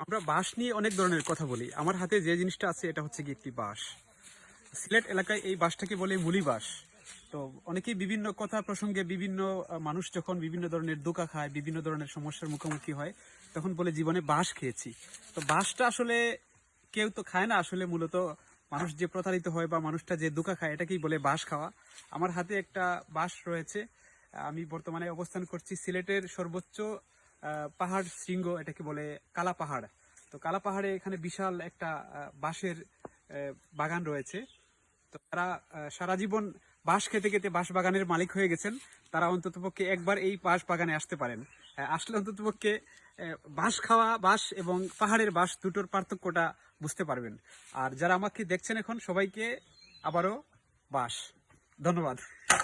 আমরা বাঁশ নিয়ে অনেক ধরনের কথা বলি। আমার হাতে যে জিনিসটা আছে এটা হচ্ছে কি একটি বাঁশ। সিলেট এলাকায় এই বাঁশটাকে বলে মুলি বাঁশ। তো অনেকেই বিভিন্ন কথা প্রসঙ্গে বিভিন্ন মানুষ যখন বিভিন্ন ধরনের ধোঁকা খায়, বিভিন্ন ধরনের সমস্যার মুখোমুখি হয়, তখন বলে জীবনে বাঁশ খেয়েছি। তো বাঁশটা আসলে কেউ তো খায় না, আসলে মূলত মানুষ যে প্রতারিত হয় বা মানুষটা যে ধোঁকা খায় এটাকেই বলে বাঁশ খাওয়া। আমার হাতে একটা বাঁশ রয়েছে। আমি বর্তমানে অবস্থান করছি সিলেটের সর্বোচ্চ পাহাড় শৃঙ্গ, এটাকে বলে কালা পাহাড়। তো কালা পাহাড়ে এখানে বিশাল একটা বাঁশের বাগান রয়েছে। তো তারা সারা জীবন বাঁশ খেতে খেতে বাঁশ বাগানের মালিক হয়ে গেছেন। তারা অন্ততপক্ষে একবার এই বাঁশ বাগানে আসতে পারেন। আসলে অন্ততপক্ষে বাঁশ খাওয়া, বাঁশ এবং পাহাড়ের বাঁশ দুটোর পার্থক্যটা বুঝতে পারবেন। আর যারা আমাকে দেখছেন এখন, সবাইকে আবারও বাঁশ ধন্যবাদ।